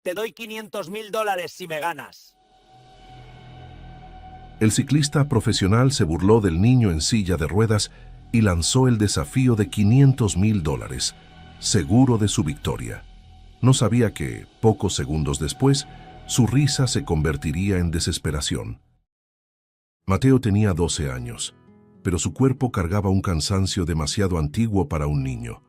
Te doy $500.000 si me ganas. El ciclista profesional se burló del niño en silla de ruedas y lanzó el desafío de $500.000, seguro de su victoria. No sabía que, pocos segundos después, su risa se convertiría en desesperación. Mateo tenía 12 años, pero su cuerpo cargaba un cansancio demasiado antiguo para un niño.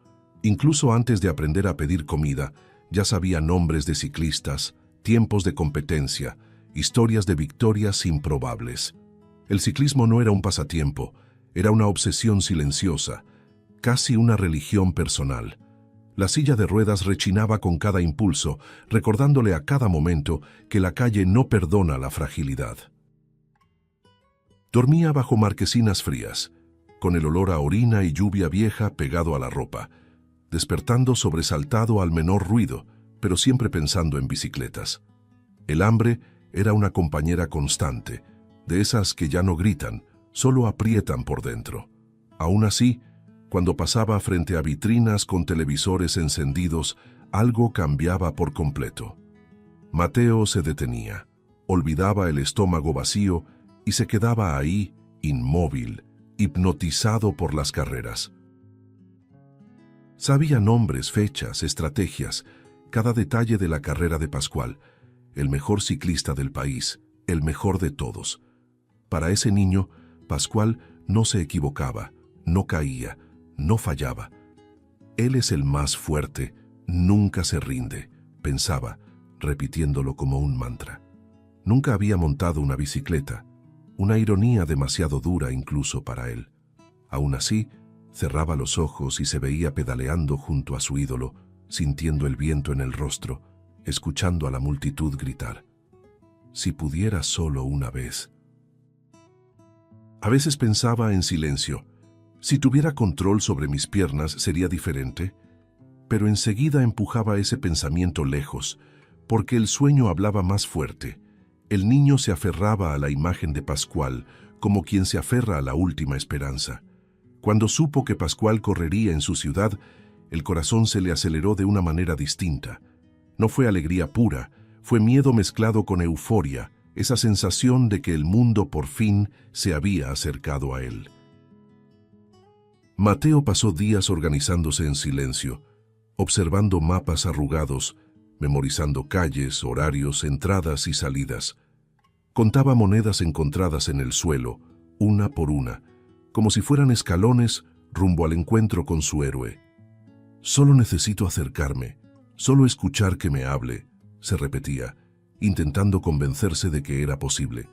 Incluso antes de aprender a pedir comida, ya sabía nombres de ciclistas, tiempos de competencia, historias de victorias improbables. El ciclismo no era un pasatiempo, era una obsesión silenciosa, casi una religión personal. La silla de ruedas rechinaba con cada impulso, recordándole a cada momento que la calle no perdona la fragilidad. Dormía bajo marquesinas frías, con el olor a orina y lluvia vieja pegado a la ropa, despertando sobresaltado al menor ruido, pero siempre pensando en bicicletas. El hambre era una compañera constante, de esas que ya no gritan, solo aprietan por dentro. Aún así, cuando pasaba frente a vitrinas con televisores encendidos, algo cambiaba por completo. Mateo se detenía, olvidaba el estómago vacío y se quedaba ahí, inmóvil, hipnotizado por las carreras. Sabía nombres, fechas, estrategias, cada detalle de la carrera de Pascual, el mejor ciclista del país, el mejor de todos. Para ese niño, Pascual no se equivocaba, no caía, no fallaba. Él es el más fuerte, nunca se rinde, pensaba, repitiéndolo como un mantra. Nunca había montado una bicicleta, una ironía demasiado dura incluso para él. Aún así, cerraba los ojos y se veía pedaleando junto a su ídolo, sintiendo el viento en el rostro, escuchando a la multitud gritar. Si pudiera solo una vez. A veces pensaba en silencio, si tuviera control sobre mis piernas sería diferente, pero enseguida empujaba ese pensamiento lejos, porque el sueño hablaba más fuerte. El niño se aferraba a la imagen de Pascual, como quien se aferra a la última esperanza. Cuando supo que Pascual correría en su ciudad, el corazón se le aceleró de una manera distinta. No fue alegría pura, fue miedo mezclado con euforia, esa sensación de que el mundo por fin se había acercado a él. Mateo pasó días organizándose en silencio, observando mapas arrugados, memorizando calles, horarios, entradas y salidas. Contaba monedas encontradas en el suelo, una por una, como si fueran escalones rumbo al encuentro con su héroe. Solo necesito acercarme, solo escuchar que me hable, se repetía, intentando convencerse de que era posible.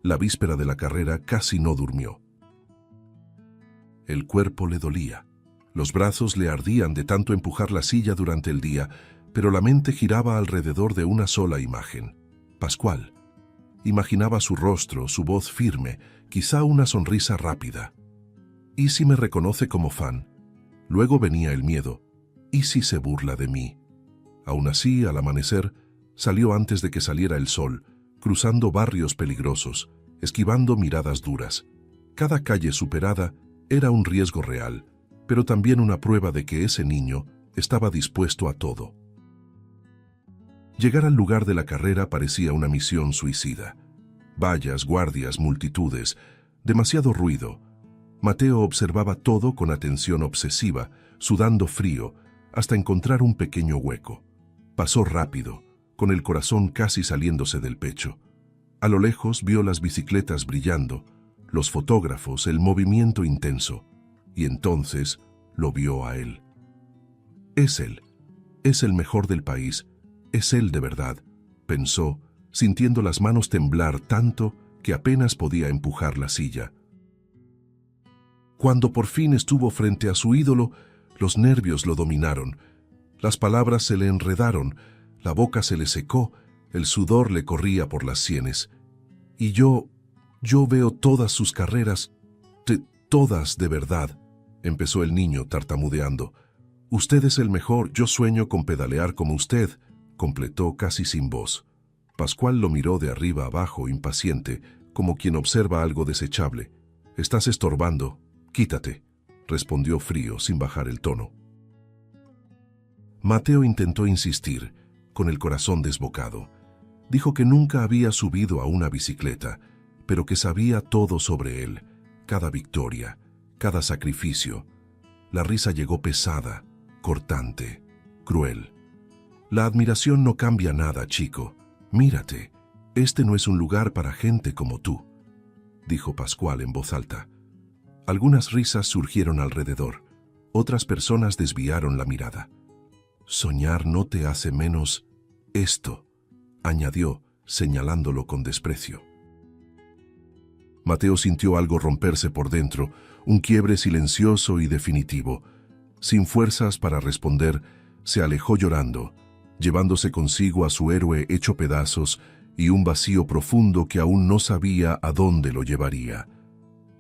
La víspera de la carrera casi no durmió. El cuerpo le dolía, los brazos le ardían de tanto empujar la silla durante el día, pero la mente giraba alrededor de una sola imagen, Pascual. Imaginaba su rostro, su voz firme, quizá una sonrisa rápida. ¿Y si me reconoce como fan? Luego venía el miedo. ¿Y si se burla de mí? Aún así, al amanecer, salió antes de que saliera el sol, cruzando barrios peligrosos, esquivando miradas duras. Cada calle superada era un riesgo real, pero también una prueba de que ese niño estaba dispuesto a todo. Llegar al lugar de la carrera parecía una misión suicida. Vallas, guardias, multitudes, demasiado ruido. Mateo observaba todo con atención obsesiva, sudando frío, hasta encontrar un pequeño hueco. Pasó rápido, con el corazón casi saliéndose del pecho. A lo lejos vio las bicicletas brillando, los fotógrafos, el movimiento intenso, y entonces lo vio a él. Es él, es el mejor del país, es él de verdad, pensó, sintiendo las manos temblar tanto que apenas podía empujar la silla. Cuando por fin estuvo frente a su ídolo, los nervios lo dominaron, las palabras se le enredaron, la boca se le secó, el sudor le corría por las sienes. Y yo veo todas sus carreras, todas de verdad, empezó el niño tartamudeando. Usted es el mejor, yo sueño con pedalear como usted, completó casi sin voz. Pascual lo miró de arriba abajo, impaciente, como quien observa algo desechable. Estás estorbando, quítate, respondió frío sin bajar el tono. Mateo intentó insistir, con el corazón desbocado. Dijo que nunca había subido a una bicicleta, pero que sabía todo sobre él, cada victoria, cada sacrificio. La risa llegó pesada, cortante, cruel. La admiración no cambia nada, chico. Mírate, este no es un lugar para gente como tú, dijo Pascual en voz alta. Algunas risas surgieron alrededor. Otras personas desviaron la mirada. Soñar no te hace menos esto, añadió, señalándolo con desprecio. Mateo sintió algo romperse por dentro, un quiebre silencioso y definitivo. Sin fuerzas para responder, se alejó llorando, llevándose consigo a su héroe hecho pedazos y un vacío profundo que aún no sabía a dónde lo llevaría.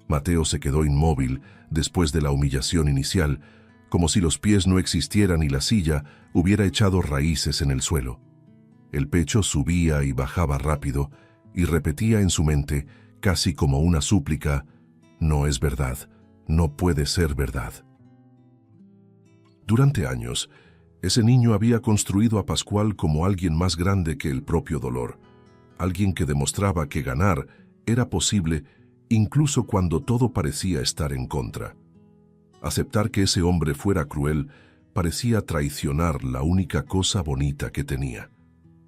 Mateo se quedó inmóvil después de la humillación inicial, como si los pies no existieran y la silla hubiera echado raíces en el suelo. El pecho subía y bajaba rápido y repetía en su mente, casi como una súplica: no es verdad, no puede ser verdad. Durante años, ese niño había construido a Pascual como alguien más grande que el propio dolor, alguien que demostraba que ganar era posible incluso cuando todo parecía estar en contra. Aceptar que ese hombre fuera cruel parecía traicionar la única cosa bonita que tenía.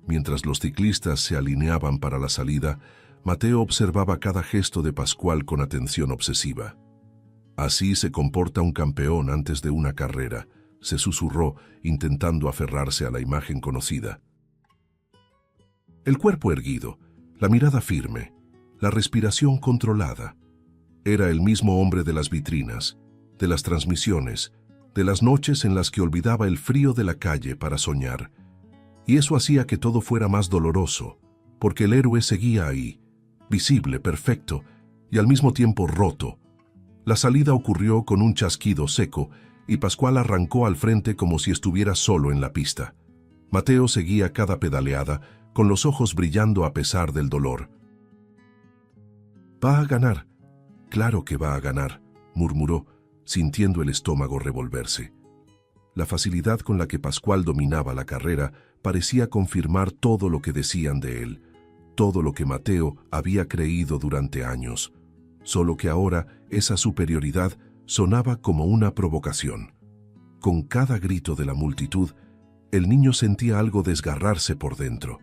Mientras los ciclistas se alineaban para la salida, Mateo observaba cada gesto de Pascual con atención obsesiva. Así se comporta un campeón antes de una carrera, se susurró, intentando aferrarse a la imagen conocida. El cuerpo erguido, la mirada firme, la respiración controlada. Era el mismo hombre de las vitrinas, de las transmisiones, de las noches en las que olvidaba el frío de la calle para soñar. Y eso hacía que todo fuera más doloroso, porque el héroe seguía ahí, visible, perfecto, y al mismo tiempo roto. La salida ocurrió con un chasquido seco, y Pascual arrancó al frente como si estuviera solo en la pista. Mateo seguía cada pedaleada, con los ojos brillando a pesar del dolor. «Va a ganar. Claro que va a ganar», murmuró, sintiendo el estómago revolverse. La facilidad con la que Pascual dominaba la carrera parecía confirmar todo lo que decían de él, todo lo que Mateo había creído durante años, solo que ahora esa superioridad sonaba como una provocación. Con cada grito de la multitud, el niño sentía algo desgarrarse por dentro.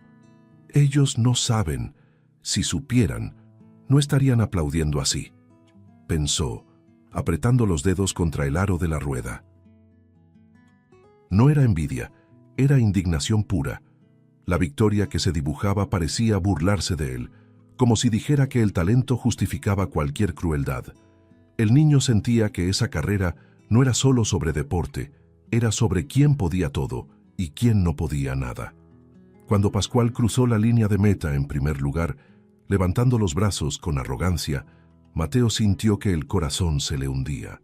Ellos no saben. Si supieran, no estarían aplaudiendo así, pensó, apretando los dedos contra el aro de la rueda. No era envidia, era indignación pura. La victoria que se dibujaba parecía burlarse de él, como si dijera que el talento justificaba cualquier crueldad. El niño sentía que esa carrera no era solo sobre deporte, era sobre quién podía todo y quién no podía nada. Cuando Pascual cruzó la línea de meta en primer lugar, levantando los brazos con arrogancia, Mateo sintió que el corazón se le hundía.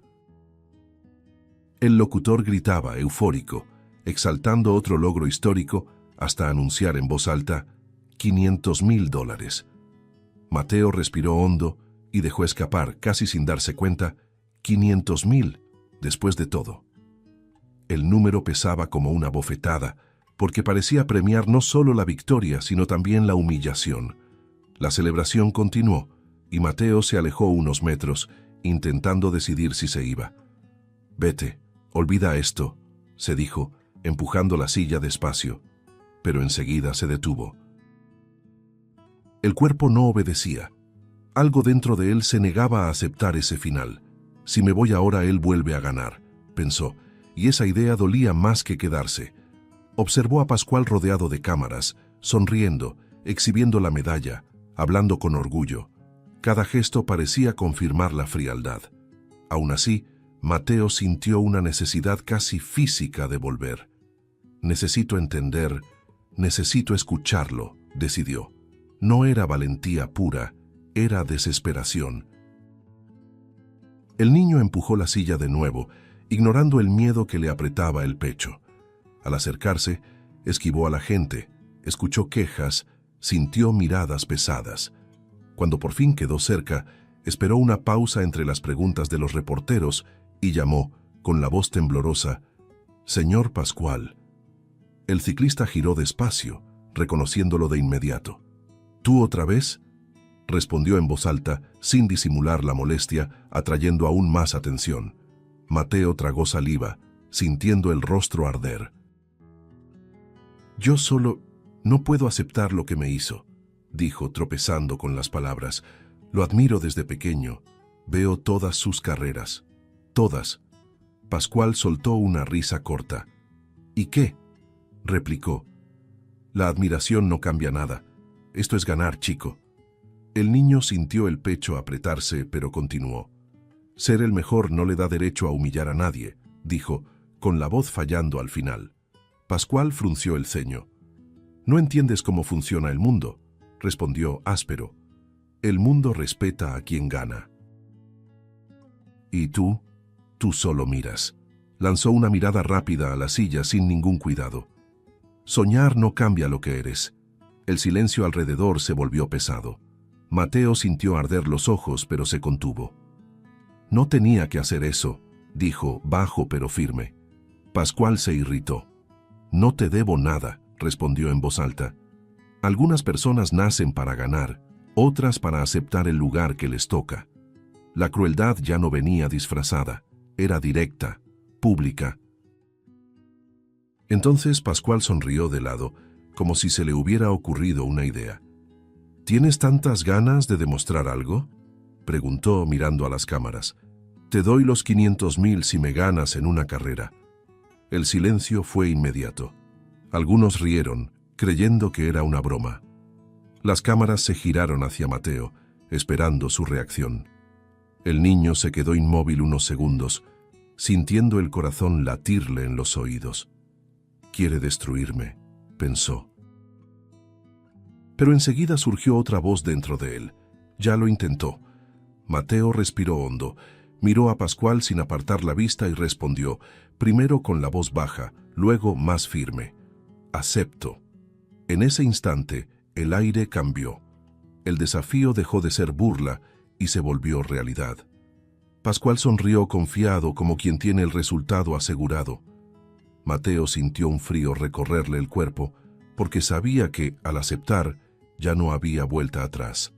El locutor gritaba, eufórico, exaltando otro logro histórico, hasta anunciar en voz alta: $500,000. Mateo respiró hondo y dejó escapar, casi sin darse cuenta, 500,000, después de todo. El número pesaba como una bofetada, porque parecía premiar no solo la victoria, sino también la humillación. La celebración continuó, y Mateo se alejó unos metros, intentando decidir si se iba. «Vete, olvida esto», se dijo, empujando la silla despacio, pero enseguida se detuvo. El cuerpo no obedecía. Algo dentro de él se negaba a aceptar ese final. «Si me voy ahora, él vuelve a ganar», pensó, y esa idea dolía más que quedarse. Observó a Pascual rodeado de cámaras, sonriendo, exhibiendo la medalla, hablando con orgullo. Cada gesto parecía confirmar la frialdad. Aún así, Mateo sintió una necesidad casi física de volver. «Necesito entender, necesito escucharlo», decidió. No era valentía pura, era desesperación. El niño empujó la silla de nuevo, ignorando el miedo que le apretaba el pecho. Al acercarse, esquivó a la gente, escuchó quejas, sintió miradas pesadas. Cuando por fin quedó cerca, esperó una pausa entre las preguntas de los reporteros y llamó, con la voz temblorosa: «Señor Pascual». El ciclista giró despacio, reconociéndolo de inmediato. ¿Tú otra vez?, respondió en voz alta, sin disimular la molestia, atrayendo aún más atención. Mateo tragó saliva, sintiendo el rostro arder. «Yo solo no puedo aceptar lo que me hizo», dijo, tropezando con las palabras. «Lo admiro desde pequeño. Veo todas sus carreras. Todas». Pascual soltó una risa corta. «¿Y qué?», replicó. «La admiración no cambia nada. Esto es ganar, chico». El niño sintió el pecho apretarse, pero continuó. «Ser el mejor no le da derecho a humillar a nadie», dijo, con la voz fallando al final. Pascual frunció el ceño. «No entiendes cómo funciona el mundo», respondió áspero. «El mundo respeta a quien gana». «¿Y tú? Tú solo miras». Lanzó una mirada rápida a la silla sin ningún cuidado. «Soñar no cambia lo que eres». El silencio alrededor se volvió pesado. Mateo sintió arder los ojos, pero se contuvo. «No tenía que hacer eso», dijo, bajo pero firme. Pascual se irritó. «No te debo nada», respondió en voz alta. «Algunas personas nacen para ganar, otras para aceptar el lugar que les toca». La crueldad ya no venía disfrazada, era directa, pública. Entonces Pascual sonrió de lado, como si se le hubiera ocurrido una idea. «¿Tienes tantas ganas de demostrar algo?», preguntó mirando a las cámaras. «Te doy los 500.000 si me ganas en una carrera». El silencio fue inmediato. Algunos rieron, creyendo que era una broma. Las cámaras se giraron hacia Mateo, esperando su reacción. El niño se quedó inmóvil unos segundos, sintiendo el corazón latirle en los oídos. «Quiere destruirme», pensó. Pero enseguida surgió otra voz dentro de él. Ya lo intentó. Mateo respiró hondo, miró a Pascual sin apartar la vista y respondió, primero con la voz baja, luego más firme. «Acepto». En ese instante, el aire cambió. El desafío dejó de ser burla y se volvió realidad. Pascual sonrió confiado como quien tiene el resultado asegurado. Mateo sintió un frío recorrerle el cuerpo, porque sabía que, al aceptar, ya no había vuelta atrás.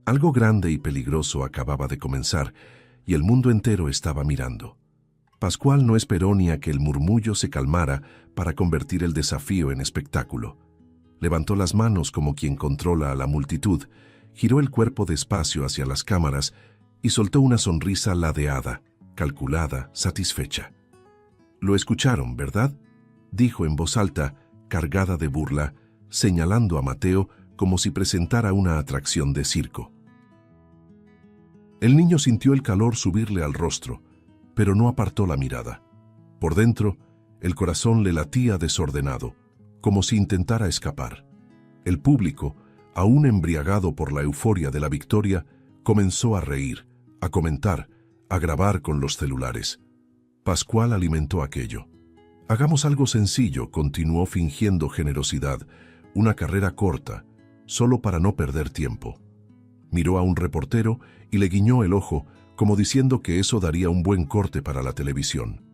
Algo grande y peligroso acababa de comenzar, y el mundo entero estaba mirando. Pascual no esperó ni a que el murmullo se calmara para convertir el desafío en espectáculo. Levantó las manos como quien controla a la multitud, giró el cuerpo despacio hacia las cámaras y soltó una sonrisa ladeada, calculada, satisfecha. «Lo escucharon, ¿verdad?», dijo en voz alta, cargada de burla, señalando a Mateo como si presentara una atracción de circo. El niño sintió el calor subirle al rostro, pero no apartó la mirada. Por dentro, el corazón le latía desordenado, como si intentara escapar. El público, aún embriagado por la euforia de la victoria, comenzó a reír, a comentar, a grabar con los celulares. Pascual alimentó aquello. «Hagamos algo sencillo», continuó fingiendo generosidad, «una carrera corta, solo para no perder tiempo». Miró a un reportero y le guiñó el ojo, como diciendo que eso daría un buen corte para la televisión.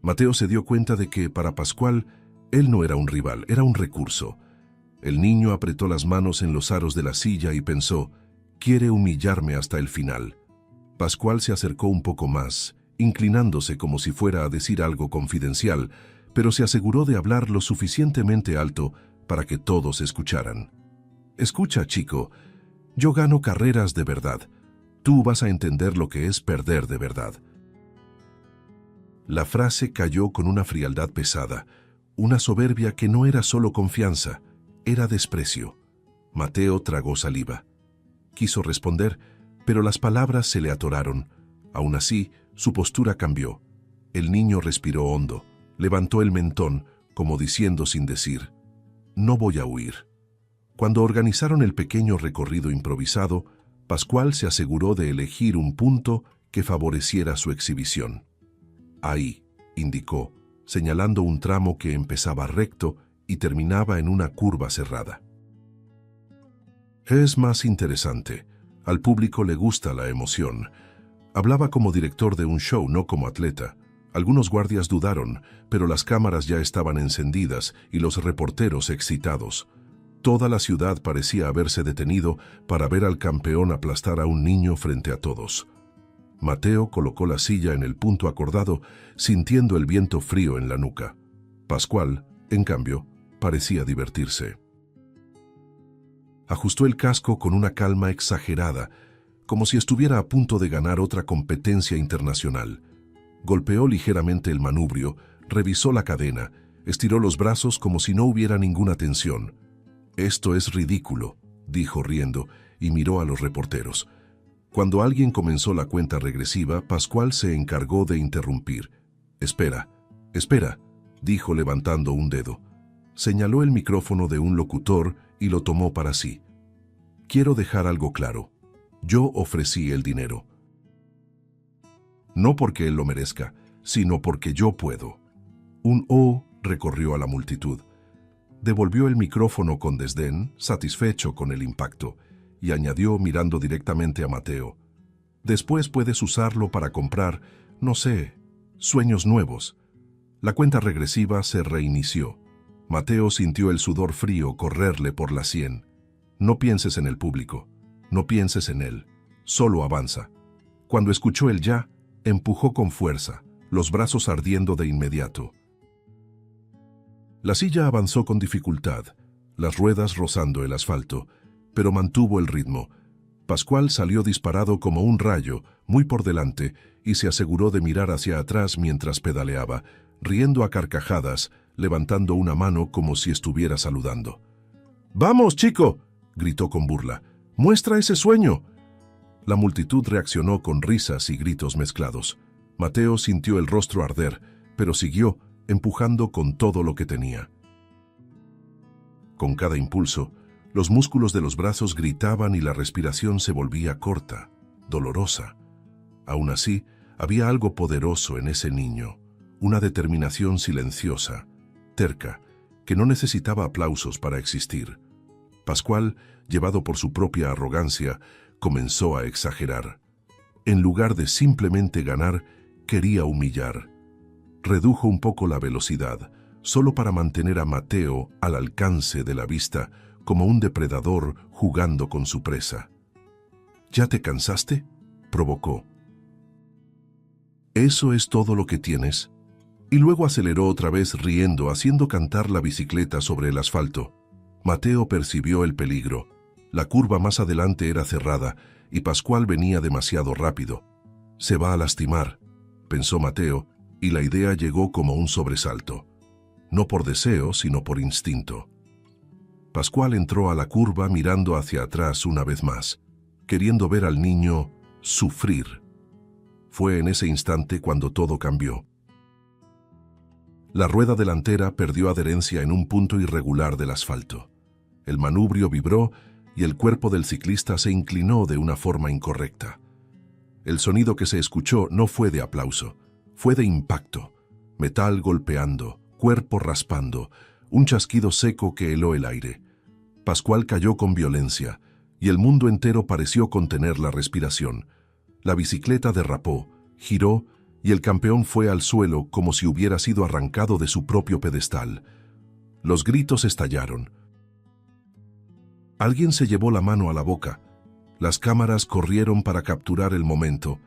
Mateo se dio cuenta de que, para Pascual, él no era un rival, era un recurso. El niño apretó las manos en los aros de la silla y pensó, «Quiere humillarme hasta el final». Pascual se acercó un poco más, inclinándose como si fuera a decir algo confidencial, pero se aseguró de hablar lo suficientemente alto para que todos escucharan. «Escucha, chico, yo gano carreras de verdad. Tú vas a entender lo que es perder de verdad». La frase cayó con una frialdad pesada, una soberbia que no era solo confianza, era desprecio. Mateo tragó saliva. Quiso responder, pero las palabras se le atoraron. Aún así, su postura cambió. El niño respiró hondo, levantó el mentón, como diciendo sin decir, «No voy a huir». Cuando organizaron el pequeño recorrido improvisado, Pascual se aseguró de elegir un punto que favoreciera su exhibición. «Ahí», indicó, señalando un tramo que empezaba recto y terminaba en una curva cerrada. «Es más interesante. Al público le gusta la emoción». Hablaba como director de un show, no como atleta. Algunos guardias dudaron, pero las cámaras ya estaban encendidas y los reporteros excitados. Toda la ciudad parecía haberse detenido para ver al campeón aplastar a un niño frente a todos. Mateo colocó la silla en el punto acordado, sintiendo el viento frío en la nuca. Pascual, en cambio, parecía divertirse. Ajustó el casco con una calma exagerada, como si estuviera a punto de ganar otra competencia internacional. Golpeó ligeramente el manubrio, revisó la cadena, estiró los brazos como si no hubiera ninguna tensión. «Esto es ridículo», dijo riendo, y miró a los reporteros. Cuando alguien comenzó la cuenta regresiva, Pascual se encargó de interrumpir. «Espera, espera», dijo levantando un dedo. Señaló el micrófono de un locutor y lo tomó para sí. «Quiero dejar algo claro. Yo ofrecí el dinero. No porque él lo merezca, sino porque yo puedo». Un «oh» recorrió a la multitud. Devolvió el micrófono con desdén, satisfecho con el impacto, y añadió mirando directamente a Mateo: «Después puedes usarlo para comprar, no sé, sueños nuevos». La cuenta regresiva se reinició. Mateo sintió el sudor frío correrle por la sien. No pienses en el público, no pienses en él, solo avanza. Cuando escuchó el ya, empujó con fuerza, los brazos ardiendo de inmediato. La silla avanzó con dificultad, las ruedas rozando el asfalto, pero mantuvo el ritmo. Pascual salió disparado como un rayo, muy por delante, y se aseguró de mirar hacia atrás mientras pedaleaba, riendo a carcajadas, levantando una mano como si estuviera saludando. «¡Vamos, chico!», gritó con burla. «¡Muestra ese sueño!». La multitud reaccionó con risas y gritos mezclados. Mateo sintió el rostro arder, pero siguió, empujando con todo lo que tenía. Con cada impulso, los músculos de los brazos gritaban y la respiración se volvía corta, dolorosa. Aún así, había algo poderoso en ese niño, una determinación silenciosa, terca, que no necesitaba aplausos para existir. Pascual, llevado por su propia arrogancia, comenzó a exagerar. En lugar de simplemente ganar, quería humillar. Redujo un poco la velocidad, solo para mantener a Mateo al alcance de la vista, como un depredador jugando con su presa. «¿Ya te cansaste?», provocó. «¿Eso es todo lo que tienes?». Y luego aceleró otra vez riendo, haciendo cantar la bicicleta sobre el asfalto. Mateo percibió el peligro. La curva más adelante era cerrada y Pascual venía demasiado rápido. «Se va a lastimar», pensó Mateo, y la idea llegó como un sobresalto. No por deseo, sino por instinto. Pascual entró a la curva mirando hacia atrás una vez más, queriendo ver al niño sufrir. Fue en ese instante cuando todo cambió. La rueda delantera perdió adherencia en un punto irregular del asfalto. El manubrio vibró y el cuerpo del ciclista se inclinó de una forma incorrecta. El sonido que se escuchó no fue de aplauso, fue de impacto. Metal golpeando, cuerpo raspando, un chasquido seco que heló el aire. Pascual cayó con violencia, y el mundo entero pareció contener la respiración. La bicicleta derrapó, giró, y el campeón fue al suelo como si hubiera sido arrancado de su propio pedestal. Los gritos estallaron. Alguien se llevó la mano a la boca. Las cámaras corrieron para capturar el momento,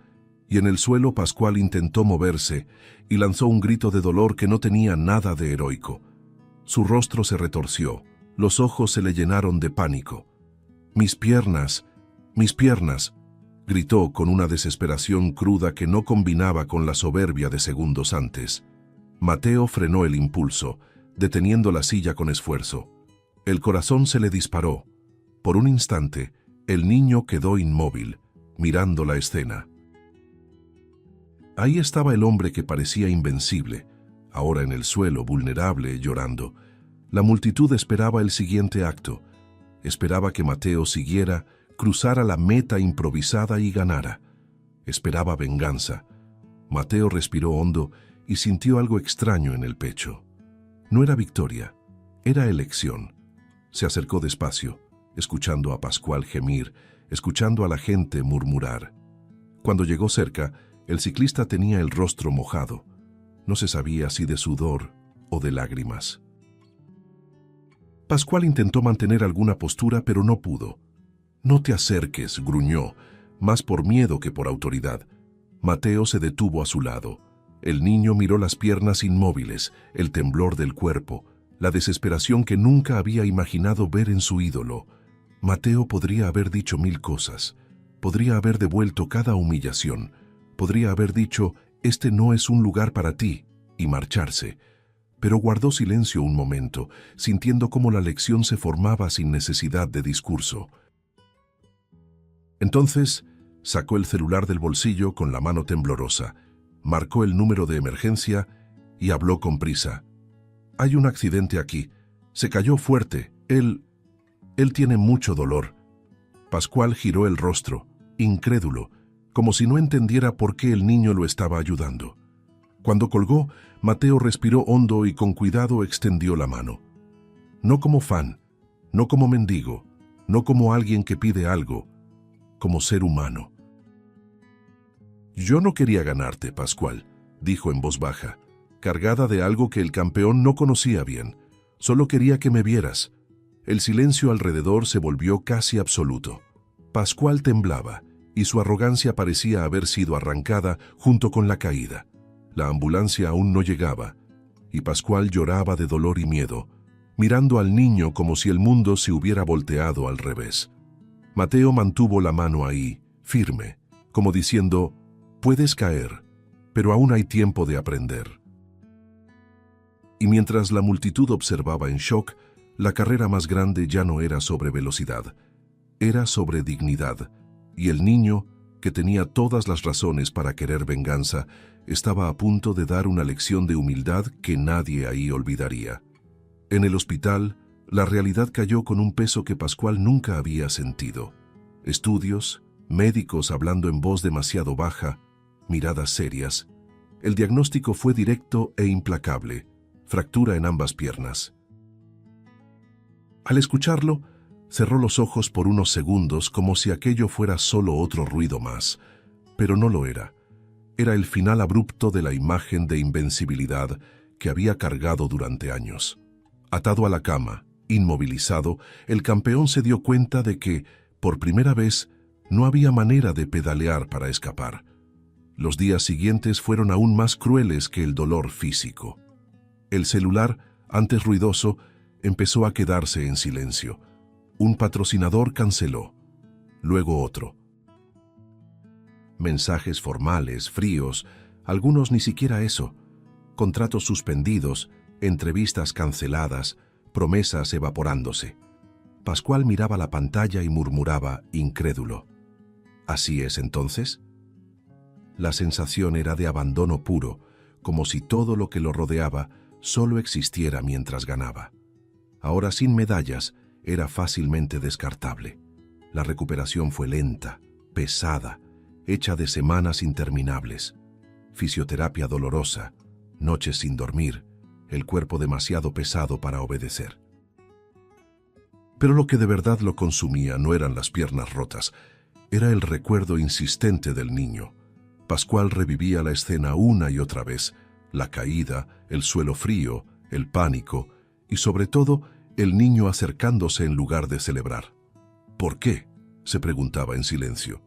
y en el suelo Pascual intentó moverse y lanzó un grito de dolor que no tenía nada de heroico. Su rostro se retorció, los ojos se le llenaron de pánico. «¡Mis piernas! ¡Mis piernas!», gritó con una desesperación cruda que no combinaba con la soberbia de segundos antes. Mateo frenó el impulso, deteniendo la silla con esfuerzo. El corazón se le disparó. Por un instante, el niño quedó inmóvil, mirando la escena. Ahí estaba el hombre que parecía invencible, ahora en el suelo, vulnerable, llorando. La multitud esperaba el siguiente acto. Esperaba que Mateo siguiera, cruzara la meta improvisada y ganara. Esperaba venganza. Mateo respiró hondo y sintió algo extraño en el pecho. No era victoria, era elección. Se acercó despacio, escuchando a Pascual gemir, escuchando a la gente murmurar. Cuando llegó cerca, el ciclista tenía el rostro mojado. No se sabía si de sudor o de lágrimas. Pascual intentó mantener alguna postura, pero no pudo. «No te acerques», gruñó, más por miedo que por autoridad. Mateo se detuvo a su lado. El niño miró las piernas inmóviles, el temblor del cuerpo, la desesperación que nunca había imaginado ver en su ídolo. Mateo podría haber dicho 1000 cosas. Podría haber devuelto cada humillación. Podría haber dicho, «Este no es un lugar para ti», y marcharse. Pero guardó silencio un momento, sintiendo cómo la lección se formaba sin necesidad de discurso. Entonces, sacó el celular del bolsillo con la mano temblorosa, marcó el número de emergencia y habló con prisa. «Hay un accidente aquí. Se cayó fuerte. Él tiene mucho dolor». Pascual giró el rostro, incrédulo, como si no entendiera por qué el niño lo estaba ayudando. Cuando colgó, Mateo respiró hondo y con cuidado extendió la mano. No como fan, no como mendigo, no como alguien que pide algo, como ser humano. «Yo no quería ganarte, Pascual», dijo en voz baja, cargada de algo que el campeón no conocía bien. «Solo quería que me vieras». El silencio alrededor se volvió casi absoluto. Pascual temblaba, y su arrogancia parecía haber sido arrancada junto con la caída. La ambulancia aún no llegaba, y Pascual lloraba de dolor y miedo, mirando al niño como si el mundo se hubiera volteado al revés. Mateo mantuvo la mano ahí, firme, como diciendo, «Puedes caer, pero aún hay tiempo de aprender». Y mientras la multitud observaba en shock, la carrera más grande ya no era sobre velocidad, era sobre dignidad, y el niño, que tenía todas las razones para querer venganza, estaba a punto de dar una lección de humildad que nadie ahí olvidaría. En el hospital, la realidad cayó con un peso que Pascual nunca había sentido. Estudios, médicos hablando en voz demasiado baja, miradas serias. El diagnóstico fue directo e implacable: fractura en ambas piernas. Al escucharlo, cerró los ojos por unos segundos como si aquello fuera solo otro ruido más, pero no lo era. Era el final abrupto de la imagen de invencibilidad que había cargado durante años. Atado a la cama, inmovilizado, el campeón se dio cuenta de que, por primera vez, no había manera de pedalear para escapar. Los días siguientes fueron aún más crueles que el dolor físico. El celular, antes ruidoso, empezó a quedarse en silencio. Un patrocinador canceló, luego otro. Mensajes formales, fríos, algunos ni siquiera eso. Contratos suspendidos, entrevistas canceladas, promesas evaporándose. Pascual miraba la pantalla y murmuraba, incrédulo. ¿Así es entonces? La sensación era de abandono puro, como si todo lo que lo rodeaba solo existiera mientras ganaba. Ahora sin medallas, era fácilmente descartable. La recuperación fue lenta, pesada, hecha de semanas interminables. Fisioterapia dolorosa, noches sin dormir, el cuerpo demasiado pesado para obedecer. Pero lo que de verdad lo consumía no eran las piernas rotas, era el recuerdo insistente del niño. Pascual revivía la escena una y otra vez, la caída, el suelo frío, el pánico y sobre todo el niño acercándose en lugar de celebrar. ¿Por qué?, se preguntaba en silencio.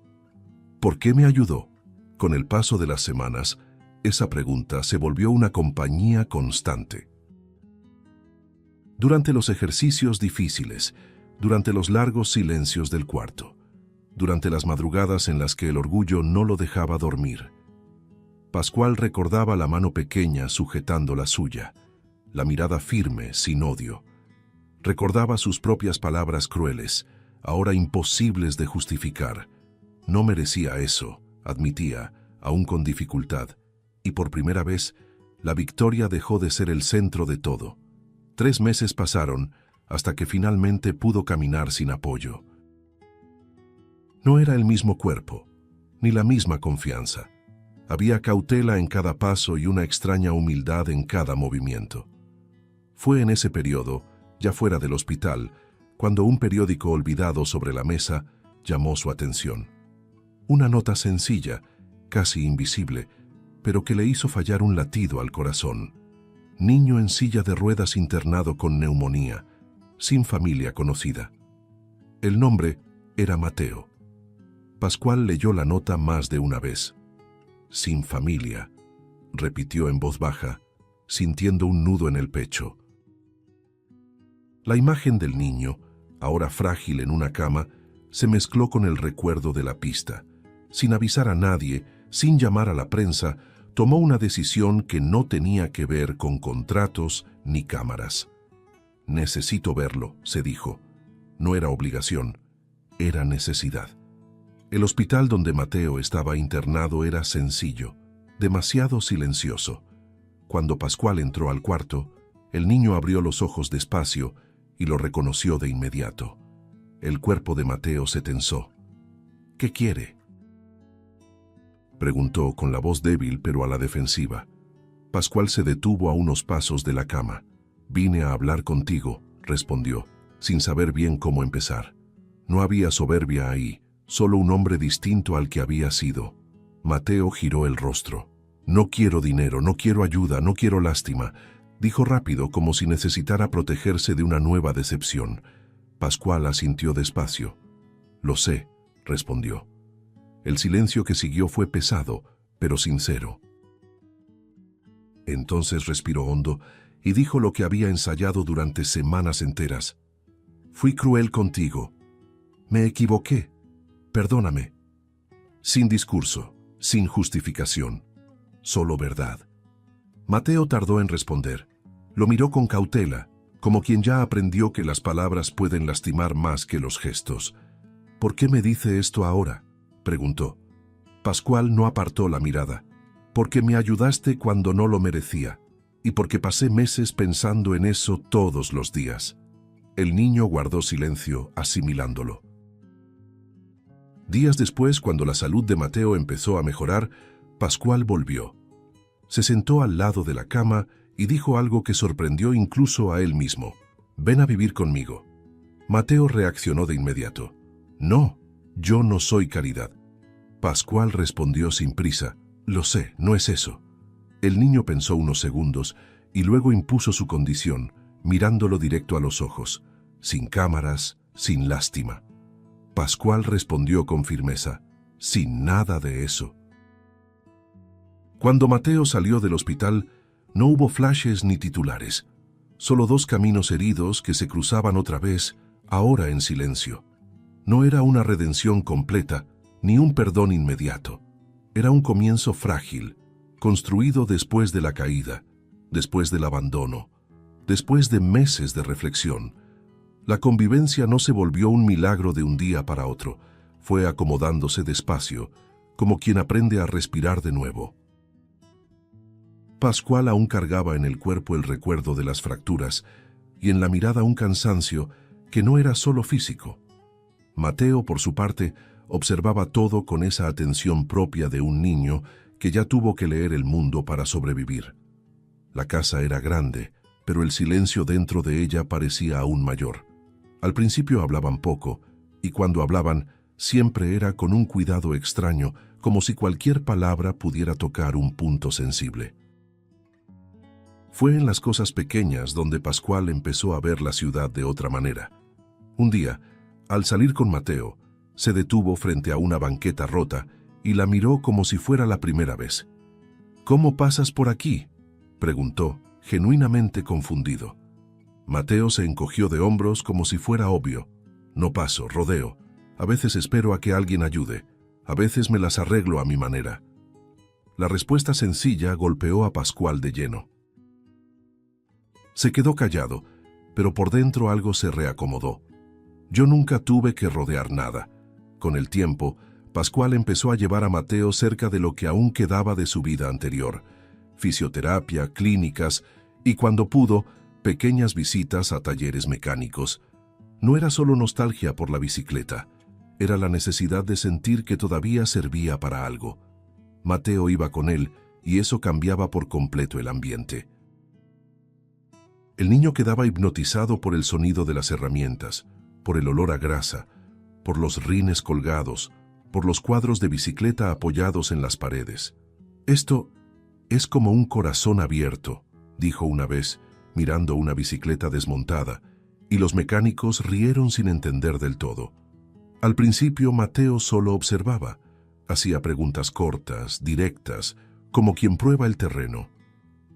¿Por qué me ayudó? Con el paso de las semanas, esa pregunta se volvió una compañía constante. Durante los ejercicios difíciles, durante los largos silencios del cuarto, durante las madrugadas en las que el orgullo no lo dejaba dormir, Pascual recordaba la mano pequeña sujetando la suya, la mirada firme, sin odio. Recordaba sus propias palabras crueles, ahora imposibles de justificar. No merecía eso, admitía, aún con dificultad, y por primera vez, la victoria dejó de ser el centro de todo. 3 meses pasaron hasta que finalmente pudo caminar sin apoyo. No era el mismo cuerpo, ni la misma confianza. Había cautela en cada paso y una extraña humildad en cada movimiento. Fue en ese periodo, ya fuera del hospital, cuando un periódico olvidado sobre la mesa llamó su atención. Una nota sencilla, casi invisible, pero que le hizo fallar un latido al corazón. Niño en silla de ruedas internado con neumonía, sin familia conocida. El nombre era Mateo. Pascual leyó la nota más de una vez. Sin familia, repitió en voz baja, sintiendo un nudo en el pecho. La imagen del niño, ahora frágil en una cama, se mezcló con el recuerdo de la pista. Sin avisar a nadie, sin llamar a la prensa, tomó una decisión que no tenía que ver con contratos ni cámaras. Necesito verlo, se dijo. No era obligación, era necesidad. El hospital donde Mateo estaba internado era sencillo, demasiado silencioso. Cuando Pascual entró al cuarto, el niño abrió los ojos despacio y lo reconoció de inmediato. El cuerpo de Mateo se tensó. ¿Qué quiere?, preguntó con la voz débil pero a la defensiva. Pascual se detuvo a unos pasos de la cama. «Vine a hablar contigo», respondió, sin saber bien cómo empezar. No había soberbia ahí, solo un hombre distinto al que había sido. Mateo giró el rostro. «No quiero dinero, no quiero ayuda, no quiero lástima», dijo rápido como si necesitara protegerse de una nueva decepción. Pascual asintió despacio. «Lo sé», respondió. El silencio que siguió fue pesado, pero sincero. Entonces respiró hondo y dijo lo que había ensayado durante semanas enteras. «Fui cruel contigo. Me equivoqué. Perdóname». Sin discurso, sin justificación, solo verdad. Mateo tardó en responder. Lo miró con cautela, como quien ya aprendió que las palabras pueden lastimar más que los gestos. «¿Por qué me dice esto ahora?», preguntó. Pascual no apartó la mirada. «Porque me ayudaste cuando no lo merecía, y porque pasé meses pensando en eso todos los días». El niño guardó silencio, asimilándolo. Días después, cuando la salud de Mateo empezó a mejorar, Pascual volvió. Se sentó al lado de la cama y dijo algo que sorprendió incluso a él mismo. «Ven a vivir conmigo». Mateo reaccionó de inmediato. «No, yo no soy caridad». Pascual respondió sin prisa. «Lo sé, no es eso». El niño pensó unos segundos y luego impuso su condición, mirándolo directo a los ojos, sin cámaras, sin lástima. Pascual respondió con firmeza. «Sin nada de eso». Cuando Mateo salió del hospital, no hubo flashes ni titulares, solo dos caminos heridos que se cruzaban otra vez, ahora en silencio. No era una redención completa, ni un perdón inmediato. Era un comienzo frágil, construido después de la caída, después del abandono, después de meses de reflexión. La convivencia no se volvió un milagro de un día para otro, fue acomodándose despacio, como quien aprende a respirar de nuevo. Pascual aún cargaba en el cuerpo el recuerdo de las fracturas y en la mirada un cansancio que no era solo físico. Mateo, por su parte, observaba todo con esa atención propia de un niño que ya tuvo que leer el mundo para sobrevivir. La casa era grande, pero el silencio dentro de ella parecía aún mayor. Al principio hablaban poco, y cuando hablaban, siempre era con un cuidado extraño, como si cualquier palabra pudiera tocar un punto sensible. Fue en las cosas pequeñas donde Pascual empezó a ver la ciudad de otra manera. Un día, al salir con Mateo, se detuvo frente a una banqueta rota y la miró como si fuera la primera vez. «¿Cómo pasas por aquí?», preguntó, genuinamente confundido. Mateo se encogió de hombros como si fuera obvio. «No paso, rodeo. A veces espero a que alguien ayude. A veces me las arreglo a mi manera». La respuesta sencilla golpeó a Pascual de lleno. Se quedó callado, pero por dentro algo se reacomodó. «Yo nunca tuve que rodear nada». Con el tiempo, Pascual empezó a llevar a Mateo cerca de lo que aún quedaba de su vida anterior. Fisioterapia, clínicas y, cuando pudo, pequeñas visitas a talleres mecánicos. No era solo nostalgia por la bicicleta, era la necesidad de sentir que todavía servía para algo. Mateo iba con él y eso cambiaba por completo el ambiente. El niño quedaba hipnotizado por el sonido de las herramientas, por el olor a grasa, por los rines colgados, por los cuadros de bicicleta apoyados en las paredes. Esto Es como un corazón abierto, dijo una vez, mirando una bicicleta desmontada, y los mecánicos rieron sin entender del todo. Al principio Mateo solo observaba, hacía preguntas cortas, directas, como quien prueba el terreno.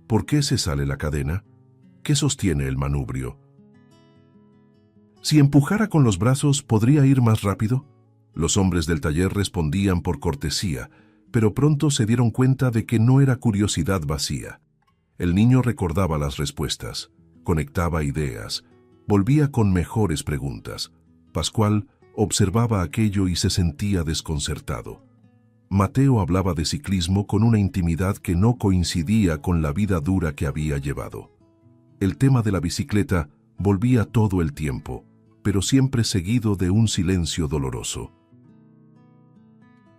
¿Por qué se sale la cadena? ¿Qué sostiene el manubrio? Si empujara con los brazos, ¿podría ir más rápido? Los hombres del taller respondían por cortesía, pero pronto se dieron cuenta de que no era curiosidad vacía. El niño recordaba las respuestas, conectaba ideas, volvía con mejores preguntas. Pascual observaba aquello y se sentía desconcertado. Mateo hablaba de ciclismo con una intimidad que no coincidía con la vida dura que había llevado. El tema de la bicicleta volvía todo el tiempo, pero siempre seguido de un silencio doloroso.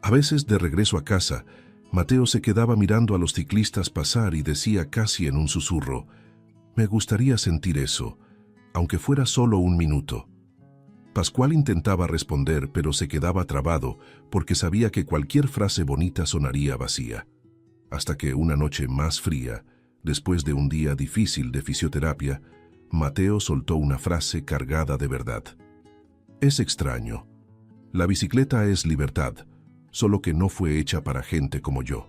A veces, de regreso a casa, Mateo se quedaba mirando a los ciclistas pasar y decía casi en un susurro: «Me gustaría sentir eso, aunque fuera solo un minuto». Pascual intentaba responder, pero se quedaba trabado porque sabía que cualquier frase bonita sonaría vacía. Hasta que una noche más fría, después de un día difícil de fisioterapia, Mateo soltó una frase cargada de verdad. «Es extraño. La bicicleta es libertad, solo que no fue hecha para gente como yo».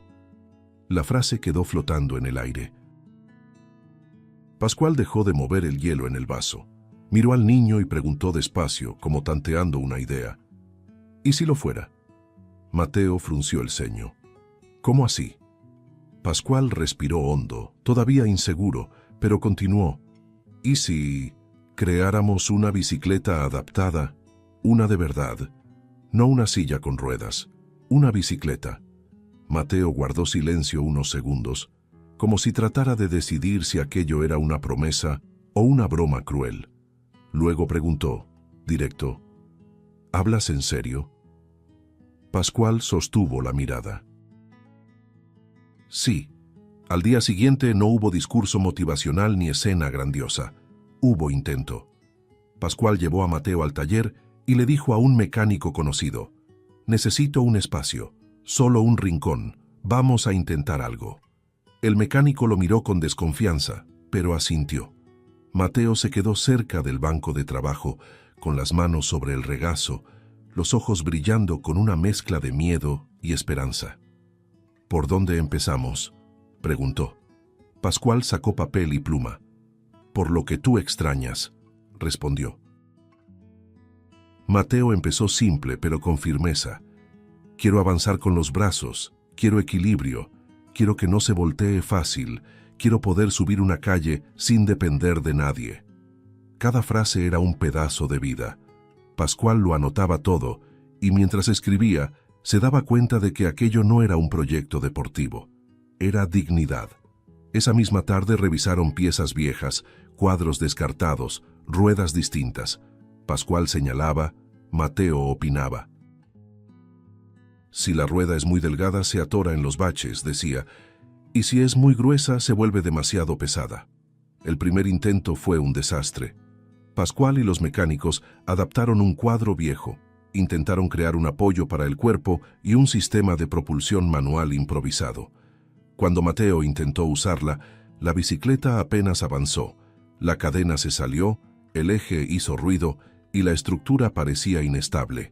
La frase quedó flotando en el aire. Pascual dejó de mover el hielo en el vaso. Miró al niño y preguntó despacio, como tanteando una idea: «¿Y si lo fuera?». Mateo frunció el ceño. «¿Cómo así?». Pascual respiró hondo, todavía inseguro, pero continuó: «¿Y si creáramos una bicicleta adaptada, una de verdad, no una silla con ruedas, una bicicleta?». Mateo guardó silencio unos segundos, como si tratara de decidir si aquello era una promesa o una broma cruel. Luego preguntó, directo: «¿Hablas en serio?». Pascual sostuvo la mirada. Sí. Al día siguiente no hubo discurso motivacional ni escena grandiosa. Hubo intento. Pascual llevó a Mateo al taller y le dijo a un mecánico conocido: «Necesito un espacio, solo un rincón, vamos a intentar algo». El mecánico lo miró con desconfianza, pero asintió. Mateo se quedó cerca del banco de trabajo, con las manos sobre el regazo, los ojos brillando con una mezcla de miedo y esperanza. «¿Por dónde empezamos?», preguntó. Pascual sacó papel y pluma. «Por lo que tú extrañas», respondió. Mateo empezó simple, pero con firmeza. «Quiero avanzar con los brazos, quiero equilibrio, quiero que no se voltee fácil, quiero poder subir una calle sin depender de nadie». Cada frase era un pedazo de vida. Pascual lo anotaba todo, y mientras escribía, se daba cuenta de que aquello no era un proyecto deportivo. Era dignidad. Esa misma tarde revisaron piezas viejas, cuadros descartados, ruedas distintas. Pascual señalaba, Mateo opinaba. «Si la rueda es muy delgada, se atora en los baches», decía, «y si es muy gruesa, se vuelve demasiado pesada». El primer intento fue un desastre. Pascual y los mecánicos adaptaron un cuadro viejo, intentaron crear un apoyo para el cuerpo y un sistema de propulsión manual improvisado. Cuando Mateo intentó usarla, la bicicleta apenas avanzó, la cadena se salió, el eje hizo ruido y la estructura parecía inestable.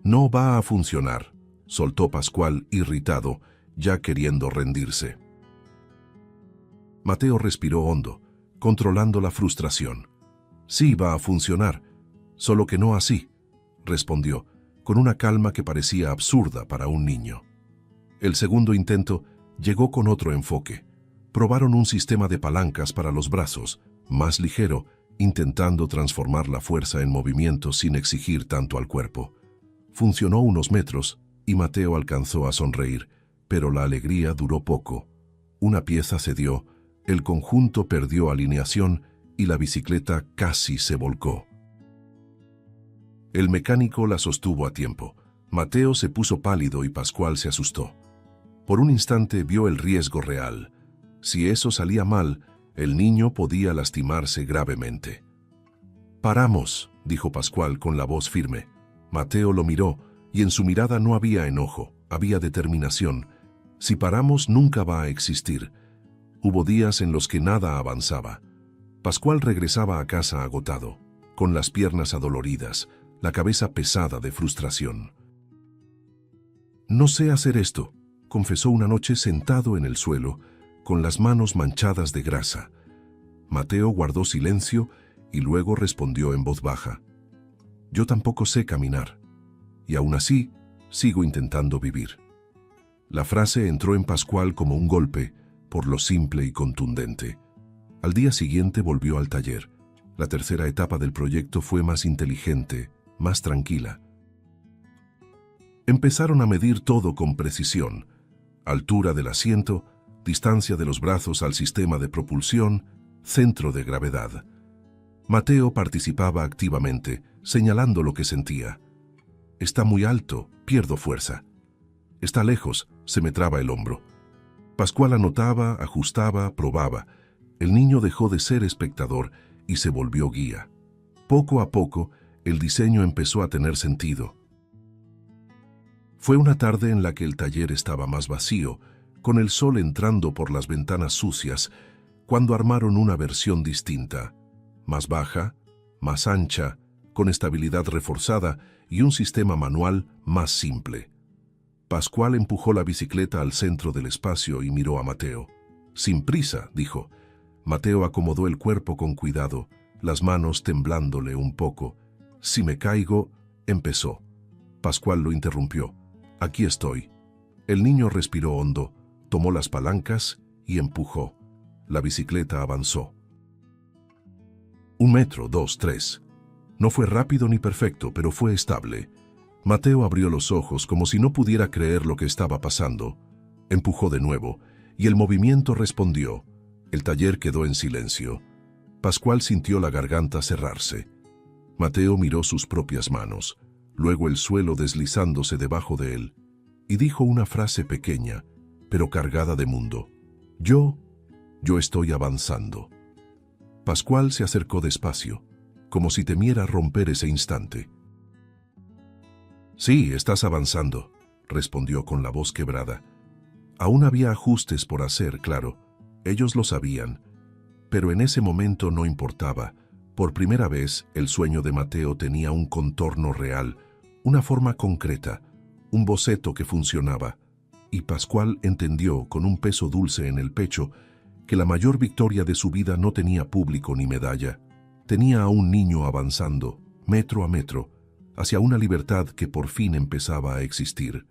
«No va a funcionar», soltó Pascual irritado, ya queriendo rendirse. Mateo respiró hondo, controlando la frustración. «Sí va a funcionar, solo que no así», respondió, con una calma que parecía absurda para un niño. El segundo intento llegó con otro enfoque. Probaron un sistema de palancas para los brazos, más ligero, intentando transformar la fuerza en movimiento sin exigir tanto al cuerpo. Funcionó unos metros y Mateo alcanzó a sonreír, pero la alegría duró poco. Una pieza cedió, el conjunto perdió alineación y la bicicleta casi se volcó. El mecánico la sostuvo a tiempo. Mateo se puso pálido y Pascual se asustó. Por un instante vio el riesgo real. Si eso salía mal, el niño podía lastimarse gravemente. «Paramos», dijo Pascual con la voz firme. Mateo lo miró, y en su mirada no había enojo, había determinación. Si paramos, nunca va a existir. Hubo días en los que nada avanzaba. Pascual regresaba a casa agotado, con las piernas adoloridas, la cabeza pesada de frustración. No sé hacer esto, confesó una noche sentado en el suelo, con las manos manchadas de grasa. Mateo guardó silencio y luego respondió en voz baja: yo tampoco sé caminar, y aún así sigo intentando vivir. La frase entró en Pascual como un golpe, por lo simple y contundente. Al día siguiente volvió al taller. La tercera etapa del proyecto fue más inteligente, más tranquila. Empezaron a medir todo con precisión: altura del asiento, distancia de los brazos al sistema de propulsión, centro de gravedad. Mateo participaba activamente, señalando lo que sentía. Está muy alto, pierdo fuerza. Está lejos, se me traba el hombro. Pascual anotaba, ajustaba, probaba. El niño dejó de ser espectador y se volvió guía. Poco a poco, el diseño empezó a tener sentido. Fue una tarde en la que el taller estaba más vacío, con el sol entrando por las ventanas sucias, cuando armaron una versión distinta, más baja, más ancha, con estabilidad reforzada y un sistema manual más simple. Pascual empujó la bicicleta al centro del espacio y miró a Mateo. Sin prisa, dijo. Mateo acomodó el cuerpo con cuidado, las manos temblándole un poco. Si me caigo, empezó. Pascual lo interrumpió. Aquí estoy. El niño respiró hondo, tomó las palancas y empujó. La bicicleta avanzó. 1 metro, 2, 3. No fue rápido ni perfecto, pero fue estable. Mateo abrió los ojos como si no pudiera creer lo que estaba pasando. Empujó de nuevo, y el movimiento respondió. El taller quedó en silencio. Pascual sintió la garganta cerrarse. Mateo miró sus propias manos, luego el suelo deslizándose debajo de él, y dijo una frase pequeña, pero cargada de mundo. Yo estoy avanzando. Pascual se acercó despacio, como si temiera romper ese instante. Sí, estás avanzando, respondió con la voz quebrada. Aún había ajustes por hacer, claro. Ellos lo sabían, pero en ese momento no importaba. Por primera vez, el sueño de Mateo tenía un contorno real, una forma concreta, un boceto que funcionaba. Y Pascual entendió, con un peso dulce en el pecho, que la mayor victoria de su vida no tenía público ni medalla. Tenía a un niño avanzando, metro a metro, hacia una libertad que por fin empezaba a existir.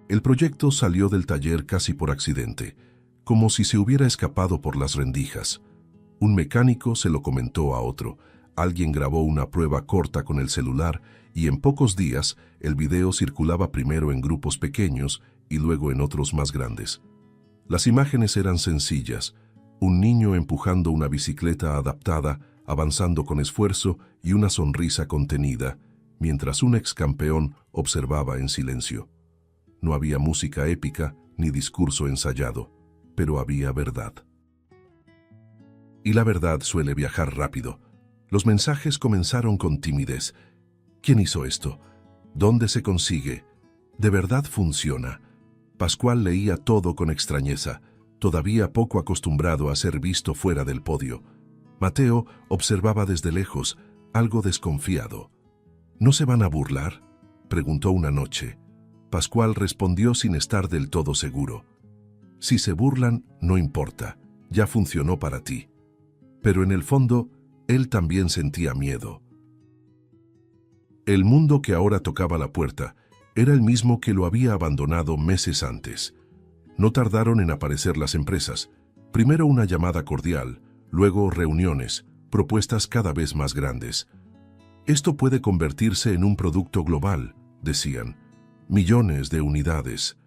El proyecto salió del taller casi por accidente, como si se hubiera escapado por las rendijas. Un mecánico se lo comentó a otro, alguien grabó una prueba corta con el celular y en pocos días el video circulaba primero en grupos pequeños y luego en otros más grandes. Las imágenes eran sencillas: un niño empujando una bicicleta adaptada, avanzando con esfuerzo y una sonrisa contenida, mientras un ex campeón observaba en silencio. No había música épica ni discurso ensayado, pero había verdad. Y la verdad suele viajar rápido. Los mensajes comenzaron con timidez. ¿Quién hizo esto? ¿Dónde se consigue? ¿De verdad funciona? Pascual leía todo con extrañeza, todavía poco acostumbrado a ser visto fuera del podio. Mateo observaba desde lejos, algo desconfiado. ¿No se van a burlar?, preguntó una noche. Pascual respondió sin estar del todo seguro. Si se burlan, no importa, ya funcionó para ti. Pero en el fondo, él también sentía miedo. El mundo que ahora tocaba la puerta era el mismo que lo había abandonado meses antes. No tardaron en aparecer las empresas. Primero una llamada cordial, luego reuniones, propuestas cada vez más grandes. Esto puede convertirse en un producto global, decían. Millones de unidades,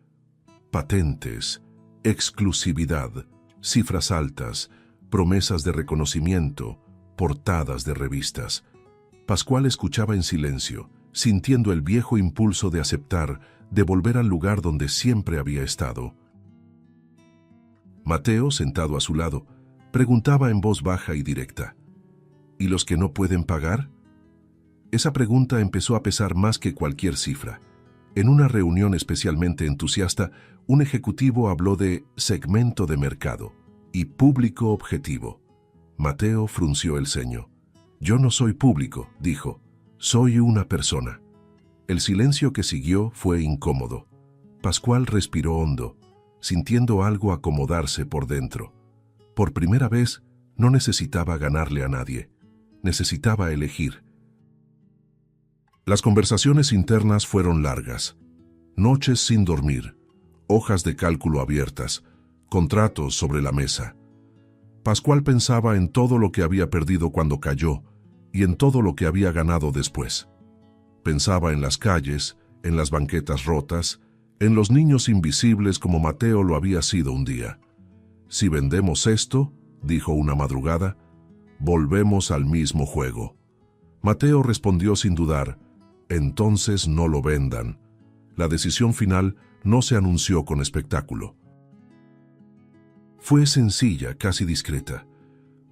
patentes, exclusividad, cifras altas, promesas de reconocimiento, portadas de revistas. Pascual escuchaba en silencio, sintiendo el viejo impulso de aceptar, de volver al lugar donde siempre había estado. Mateo, sentado a su lado, preguntaba en voz baja y directa: ¿y los que no pueden pagar? Esa pregunta empezó a pesar más que cualquier cifra. En una reunión especialmente entusiasta, un ejecutivo habló de segmento de mercado y público objetivo. Mateo frunció el ceño. «Yo no soy público», dijo. «Soy una persona». El silencio que siguió fue incómodo. Pascual respiró hondo, sintiendo algo acomodarse por dentro. Por primera vez, no necesitaba ganarle a nadie. Necesitaba elegir. Las conversaciones internas fueron largas. Noches sin dormir, hojas de cálculo abiertas, contratos sobre la mesa. Pascual pensaba en todo lo que había perdido cuando cayó y en todo lo que había ganado después. Pensaba en las calles, en las banquetas rotas, en los niños invisibles como Mateo lo había sido un día. «Si vendemos esto», dijo una madrugada, «volvemos al mismo juego». Mateo respondió sin dudar, «Entonces no lo vendan». La decisión final no se anunció con espectáculo. Fue sencilla, casi discreta.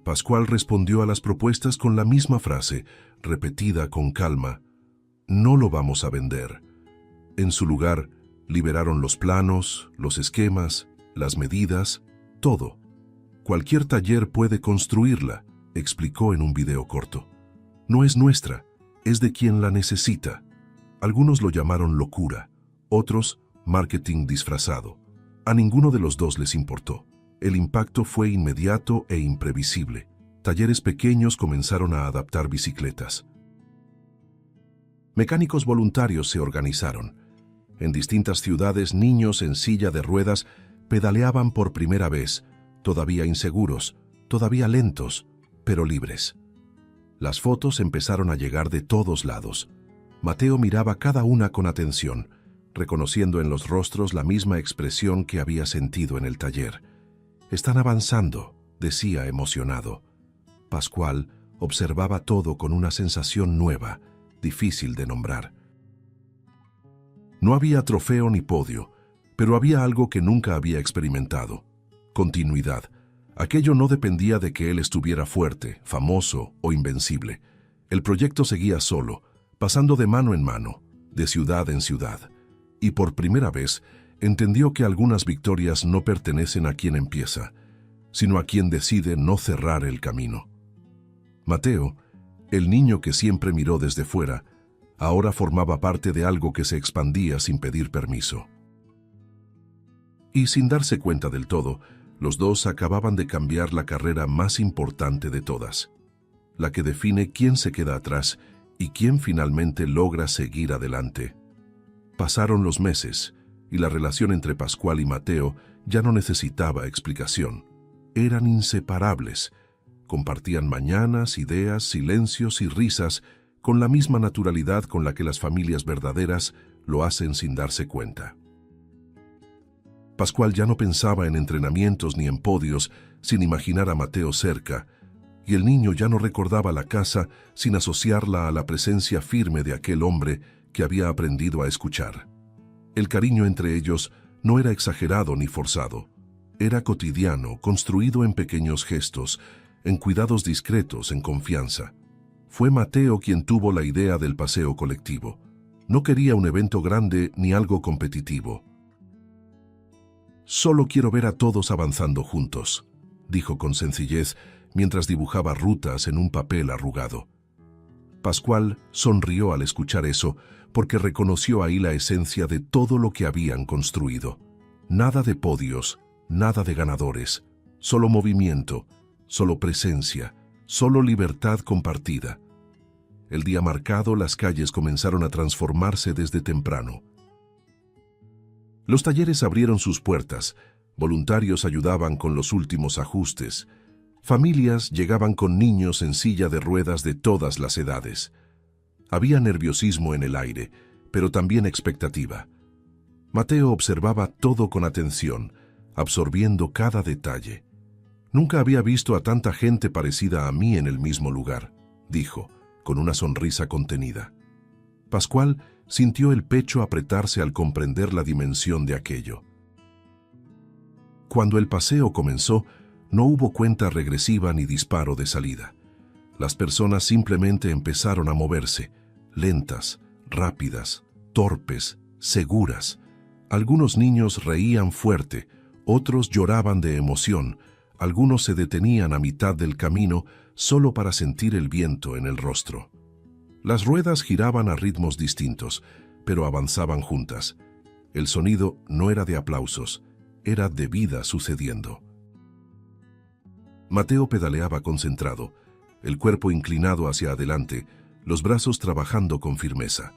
Pascual respondió a las propuestas con la misma frase, repetida con calma, «No lo vamos a vender». En su lugar, liberaron los planos, los esquemas, las medidas, todo. «Cualquier taller puede construirla», explicó en un video corto. «No es nuestra, es de quien la necesita». Algunos lo llamaron locura, otros marketing disfrazado. A ninguno de los dos les importó. El impacto fue inmediato e imprevisible. Talleres pequeños comenzaron a adaptar bicicletas. Mecánicos voluntarios se organizaron. En distintas ciudades, niños en silla de ruedas pedaleaban por primera vez, todavía inseguros, todavía lentos, pero libres. Las fotos empezaron a llegar de todos lados. Mateo miraba cada una con atención, reconociendo en los rostros la misma expresión que había sentido en el taller. «Están avanzando», decía emocionado. Pascual observaba todo con una sensación nueva, difícil de nombrar. No había trofeo ni podio, pero había algo que nunca había experimentado: continuidad. Aquello no dependía de que él estuviera fuerte, famoso o invencible. El proyecto seguía solo, pasando de mano en mano, de ciudad en ciudad. Y por primera vez entendió que algunas victorias no pertenecen a quien empieza, sino a quien decide no cerrar el camino. Mateo, el niño que siempre miró desde fuera, ahora formaba parte de algo que se expandía sin pedir permiso. Y sin darse cuenta del todo, los dos acababan de cambiar la carrera más importante de todas, la que define quién se queda atrás y quién finalmente logra seguir adelante. Pasaron los meses, y la relación entre Pascual y Mateo ya no necesitaba explicación. Eran inseparables. Compartían mañanas, ideas, silencios y risas con la misma naturalidad con la que las familias verdaderas lo hacen sin darse cuenta. Pascual ya no pensaba en entrenamientos ni en podios sin imaginar a Mateo cerca, y el niño ya no recordaba la casa sin asociarla a la presencia firme de aquel hombre que había aprendido a escuchar. El cariño entre ellos no era exagerado ni forzado. Era cotidiano, construido en pequeños gestos, en cuidados discretos, en confianza. Fue Mateo quien tuvo la idea del paseo colectivo. No quería un evento grande ni algo competitivo. «Solo quiero ver a todos avanzando juntos», dijo con sencillez mientras dibujaba rutas en un papel arrugado. Pascual sonrió al escuchar eso porque reconoció ahí la esencia de todo lo que habían construido. Nada de podios, nada de ganadores, solo movimiento, solo presencia, solo libertad compartida. El día marcado, las calles comenzaron a transformarse desde temprano. Los talleres abrieron sus puertas, voluntarios ayudaban con los últimos ajustes, familias llegaban con niños en silla de ruedas de todas las edades. Había nerviosismo en el aire, pero también expectativa. Mateo observaba todo con atención, absorbiendo cada detalle. «Nunca había visto a tanta gente parecida a mí en el mismo lugar», dijo, con una sonrisa contenida. Pascual sintió el pecho apretarse al comprender la dimensión de aquello. Cuando el paseo comenzó, no hubo cuenta regresiva ni disparo de salida. Las personas simplemente empezaron a moverse, lentas, rápidas, torpes, seguras. Algunos niños reían fuerte, otros lloraban de emoción, algunos se detenían a mitad del camino solo para sentir el viento en el rostro. Las ruedas giraban a ritmos distintos, pero avanzaban juntas. El sonido no era de aplausos, era de vida sucediendo. Mateo pedaleaba concentrado, el cuerpo inclinado hacia adelante, los brazos trabajando con firmeza.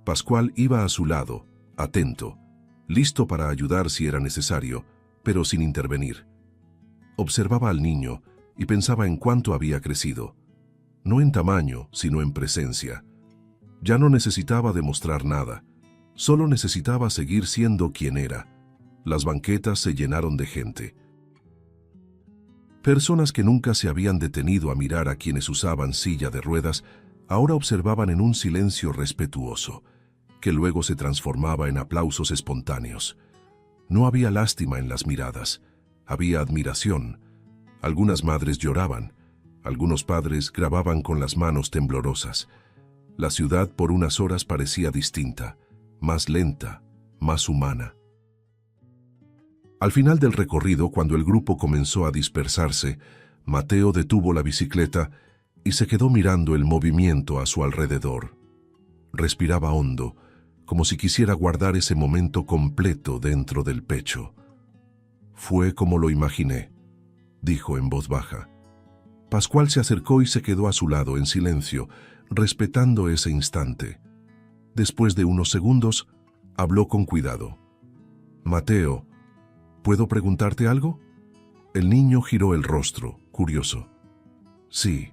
Pascual iba a su lado, atento, listo para ayudar si era necesario, pero sin intervenir. Observaba al niño y pensaba en cuánto había crecido. No en tamaño, sino en presencia. Ya no necesitaba demostrar nada, solo necesitaba seguir siendo quien era. Las banquetas se llenaron de gente. Personas que nunca se habían detenido a mirar a quienes usaban silla de ruedas, ahora observaban en un silencio respetuoso, que luego se transformaba en aplausos espontáneos. No había lástima en las miradas, había admiración. Algunas madres lloraban, algunos padres grababan con las manos temblorosas. La ciudad por unas horas parecía distinta, más lenta, más humana. Al final del recorrido, cuando el grupo comenzó a dispersarse, Mateo detuvo la bicicleta y se quedó mirando el movimiento a su alrededor. Respiraba hondo, como si quisiera guardar ese momento completo dentro del pecho. «Fue como lo imaginé», dijo en voz baja. Pascual se acercó y se quedó a su lado en silencio, respetando ese instante. Después de unos segundos, habló con cuidado. «Mateo, ¿puedo preguntarte algo?» El niño giró el rostro, curioso. «Sí».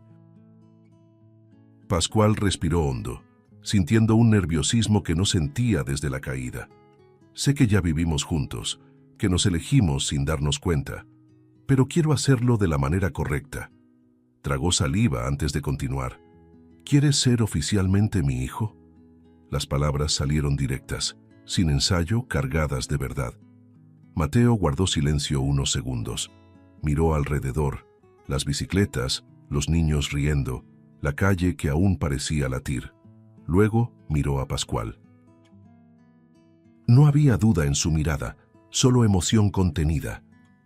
Pascual respiró hondo, sintiendo un nerviosismo que no sentía desde la caída. «Sé que ya vivimos juntos, que nos elegimos sin darnos cuenta, pero quiero hacerlo de la manera correcta». Tragó saliva antes de continuar. «¿Quieres ser oficialmente mi hijo?» Las palabras salieron directas, sin ensayo, cargadas de verdad. Mateo guardó silencio unos segundos. Miró alrededor, las bicicletas, los niños riendo, la calle que aún parecía latir. Luego miró a Pascual. No había duda en su mirada, solo emoción contenida.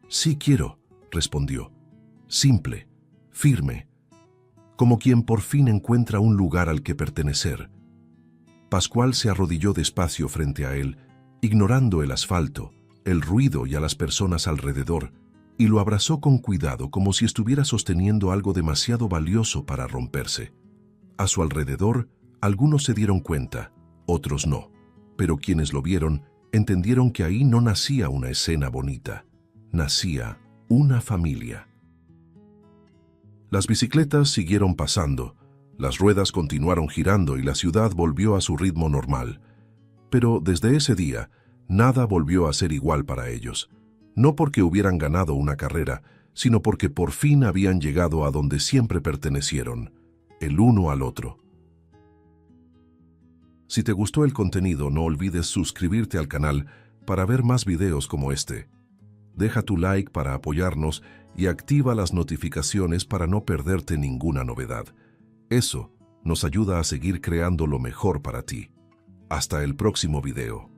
«Sí quiero», respondió. Simple, firme, como quien por fin encuentra un lugar al que pertenecer. Pascual se arrodilló despacio frente a él, ignorando el asfalto, el ruido y a las personas alrededor, y lo abrazó con cuidado como si estuviera sosteniendo algo demasiado valioso para romperse. A su alrededor, algunos se dieron cuenta, otros no, pero quienes lo vieron entendieron que ahí no nacía una escena bonita, nacía una familia. Las bicicletas siguieron pasando, las ruedas continuaron girando y la ciudad volvió a su ritmo normal. Pero desde ese día, nada volvió a ser igual para ellos. No porque hubieran ganado una carrera, sino porque por fin habían llegado a donde siempre pertenecieron, el uno al otro. Si te gustó el contenido, no olvides suscribirte al canal para ver más videos como este. Deja tu like para apoyarnos y activa las notificaciones para no perderte ninguna novedad. Eso nos ayuda a seguir creando lo mejor para ti. Hasta el próximo video.